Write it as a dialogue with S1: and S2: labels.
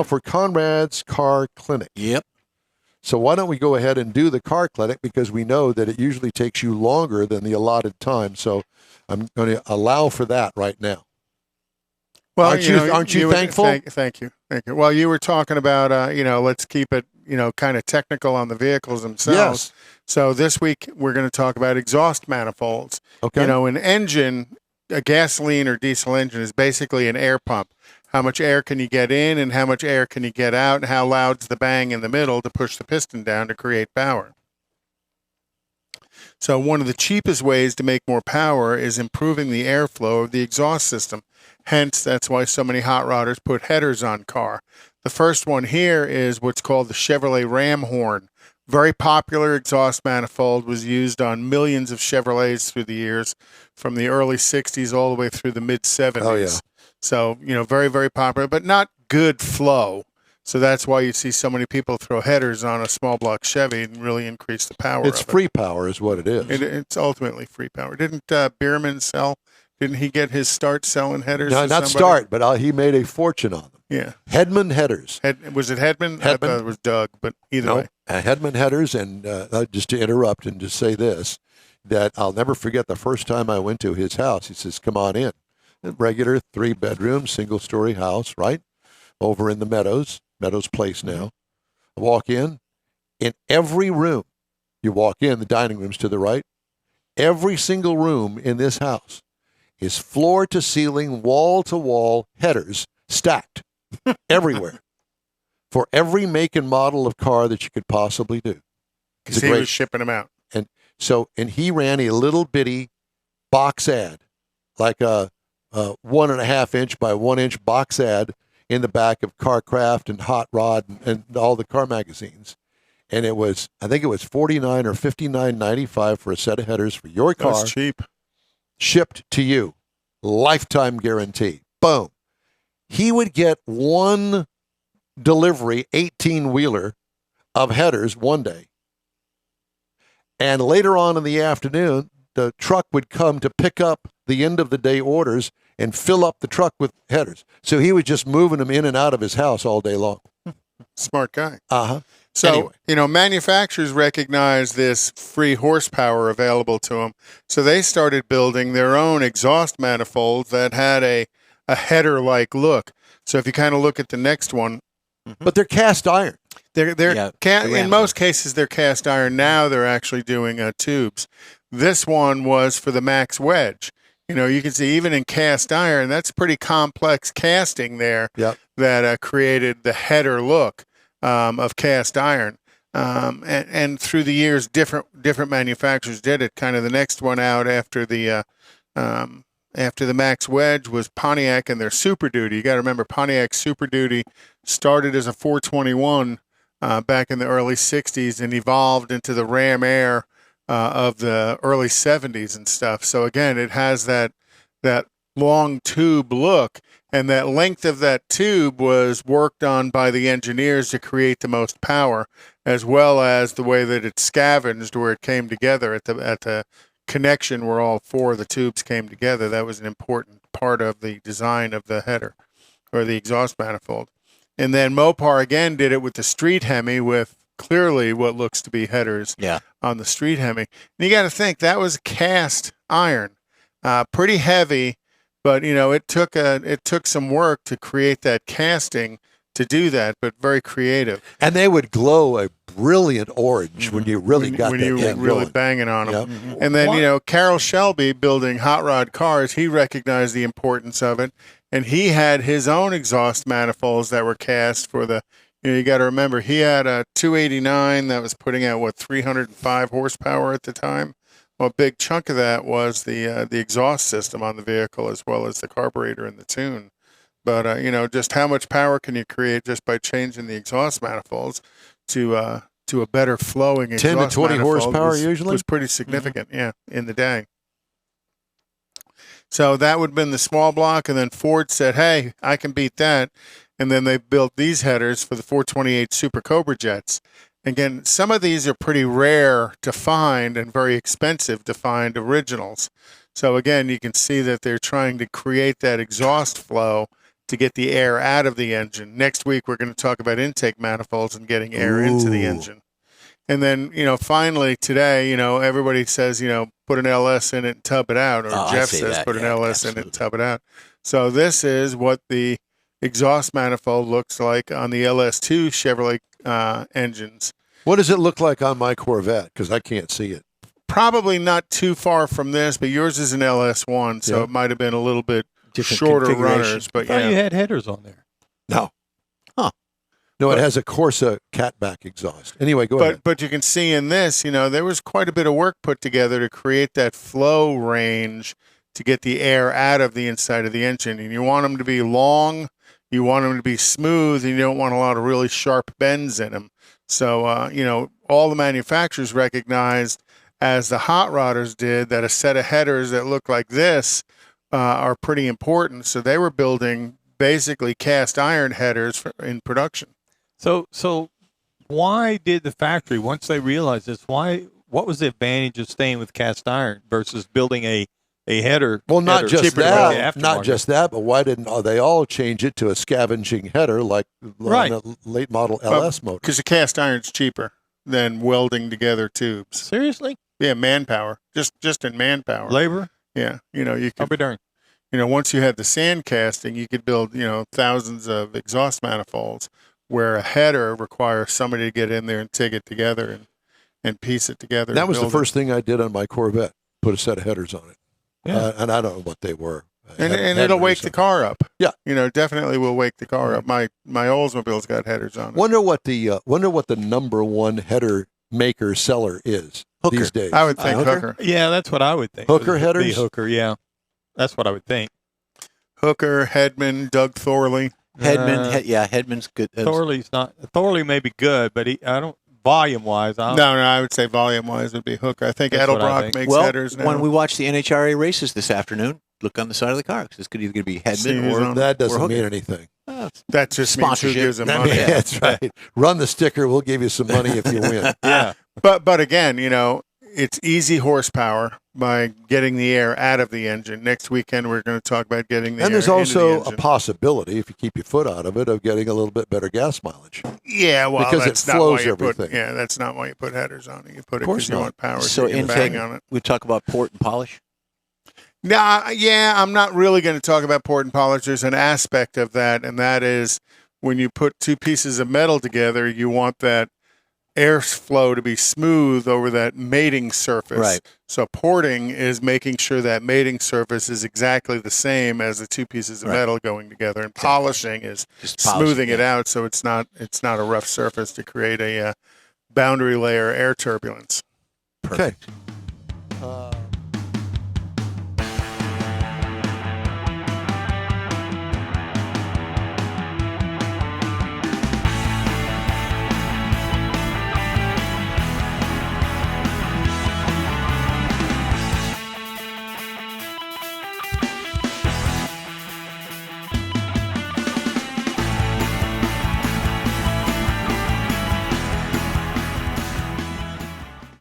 S1: now for Konrad's Car Clinic.
S2: Yep.
S1: So why don't we go ahead and do the car clinic, because we know that it usually takes you longer than the allotted time. So I'm going to allow for that right now.
S3: Well,
S1: aren't you thankful?
S3: Thank you. Well, you were talking about, let's keep it, kind of technical on the vehicles themselves.
S1: Yes.
S3: So this week we're going to talk about exhaust manifolds.
S1: Okay.
S3: An engine, a gasoline or diesel engine, is basically an air pump. How much air can you get in and how much air can you get out, and how loud's the bang in the middle to push the piston down to create power. So one of the cheapest ways to make more power is improving the airflow of the exhaust system. Hence, that's why so many hot rodders put headers on car. The first one here is what's called the Chevrolet Ram horn. Very popular exhaust manifold, was used on millions of Chevrolets through the years, from the early 60s all the way through the mid-70s.
S1: Oh, yeah.
S3: So, very, very popular, but not good flow. So that's why you see so many people throw headers on a small block Chevy and really increase the power.
S1: It's free power is what it is.
S3: It's ultimately free power. Didn't Bierman sell? Didn't he get his start selling headers?
S1: No, not start, but he made a fortune on them.
S3: Yeah.
S1: Hedman headers.
S3: Was it Hedman? I thought it was Doug, but either way.
S1: Hedman headers, and just to interrupt and just say this, that I'll never forget the first time I went to his house. He says, "Come on in." A regular 3-bedroom, single-story house, right? Over in the Meadows Place now. I walk in every room, you walk in, the dining room's to the right, every single room in this house is floor to ceiling, wall to wall headers stacked everywhere for every make and model of car that you could possibly do.
S3: Because he was shipping them out.
S1: And he ran a little bitty box ad, like a 1.5 inch by 1 inch box ad in the back of CarCraft and Hot Rod and all the car magazines. And it was, I think it was $49 or $59.95 for a set of headers for your car.
S3: That's cheap.
S1: Shipped to you. Lifetime guarantee. Boom. He would get one delivery, 18-wheeler of headers one day. And later on in the afternoon, the truck would come to pick up the end of the day orders and fill up the truck with headers. So he was just moving them in and out of his house all day long.
S3: Smart guy.
S1: Uh-huh.
S3: So,
S1: anyway.
S3: Manufacturers recognize this free horsepower available to them. So they started building their own exhaust manifolds that had a header-like look. So if you kind of look at the next one.
S1: But they're cast iron.
S3: In most cases, they're cast iron. Now they're actually doing tubes. This one was for the Max Wedge. You can see even in cast iron, that's pretty complex casting there.
S1: Yep.
S3: That created the header look of cast iron. And through the years, different manufacturers did it. Kind of the next one out after the Max Wedge was Pontiac and their Super Duty. You got to remember, Pontiac Super Duty started as a 421 back in the early 60s and evolved into the Ram Air of the early 70s and stuff. So again, it has that long tube look, and that length of that tube was worked on by the engineers to create the most power, as well as the way that it scavenged where it came together at the connection where all four of the tubes came together. That was an important part of the design of the header or the exhaust manifold. And then Mopar again did it with the Street Hemi with clearly what looks to be headers on the Street Hemi. And you got to think that was cast iron, pretty heavy, but it took some work to create that casting to do that, but very creative.
S1: And they would glow a brilliant orange when you really got
S3: when
S1: that
S3: you
S1: thing
S3: really
S1: going.
S3: banging on them.
S1: Yep.
S3: And then Carroll Shelby building hot rod cars, he recognized the importance of it, and he had his own exhaust manifolds that were cast for the. You got to remember, he had a 289 that was putting out 305 horsepower at the time. Well, a big chunk of that was the exhaust system on the vehicle, as well as the carburetor and the tune. But just how much power can you create just by changing the exhaust manifolds to a better flowing exhaust
S1: 10 to 20 horsepower
S3: usually was pretty significant, in the day. So that would have been the small block, and then Ford said, "Hey, I can beat that." And then they built these headers for the 428 Super Cobra jets. Again, some of these are pretty rare to find and very expensive to find originals. So again, you can see that they're trying to create that exhaust flow to get the air out of the engine. Next week, we're going to talk about intake manifolds and getting air into the engine. And then, finally today, everybody says, put an LS in it and tub it out. Or Jeff says put an LS in it and tub it out. So this is what the exhaust manifold looks like on the LS2 Chevrolet engines.
S1: What does it look like on my Corvette? Because I can't see it.
S3: Probably not too far from this, but yours is an LS1, so it might have been a little bit
S2: different
S3: shorter runners. But
S4: I thought you had headers on there.
S1: No. No, it has a Corsa catback exhaust. Anyway, go ahead.
S3: But you can see in this, there was quite a bit of work put together to create that flow range to get the air out of the inside of the engine. And you want them to be long, you want them to be smooth, and you don't want a lot of really sharp bends in them. So, all the manufacturers recognized, as the hot rodders did, that a set of headers that look like this are pretty important. So they were building basically cast iron headers in production.
S4: So why did the factory, once they realized this, what was the advantage of staying with cast iron versus building a header?
S1: Well, not just
S4: aftermarket?
S1: that, but why didn't they all change it to a scavenging header like on a late model LS motor?
S3: Because the cast iron's cheaper than welding together tubes.
S4: Seriously?
S3: Yeah, manpower. Just in manpower.
S4: Labor?
S3: Yeah, you
S4: I'll
S3: could.
S4: be darned.
S3: Once you had the sand casting, you could build thousands of exhaust manifolds. Where a header requires somebody to get in there and take it together and piece it together.
S1: That was the first thing I did on my Corvette. Put a set of headers on it.
S4: Yeah.
S1: And I don't know what they were.
S3: And it'll wake the car up.
S1: Yeah.
S3: Definitely will wake the car up. My Oldsmobile's got headers on it.
S1: Wonder what the number one header maker seller is these days.
S3: I would think Hooker.
S4: Yeah, that's what I would think.
S1: Hooker headers?
S4: The Hooker, yeah. That's what I would think.
S3: Hooker, Hedman, Doug Thorley.
S2: Hedman's good.
S4: Thorley may be good, but volume wise.
S3: No, I would say volume wise would be Hooker. I think Edelbrock makes headers now.
S2: When we watch the NHRA races this afternoon, look on the side of the car. It's either going to be Hedman or
S1: that doesn't
S2: or
S1: mean anything.
S3: That just means who gives them money.
S1: That's right. Run the sticker. We'll give you some money if you win.
S4: Yeah.
S3: But again, it's easy horsepower by getting the air out of the engine. Next weekend, we're going to talk about getting the air into the engine.
S1: And there's also a possibility, if you keep your foot out of it, of getting a little bit better gas mileage.
S3: Yeah, well,
S1: because
S3: that's
S1: it flows
S3: not why
S1: everything.
S3: that's not why you put headers on it. You put it because you want power.
S2: So intake,
S3: on it.
S2: we talk about port and polish.
S3: I'm not really going to talk about port and polish. There's an aspect of that, and that is when you put two pieces of metal together, you want that airflow to be smooth over that mating surface.
S2: Right.
S3: So porting is making sure that mating surface is exactly the same as the two pieces of metal going together, and polishing is just smoothing it out so it's not a rough surface to create a boundary layer air turbulence.
S1: Perfect. Okay.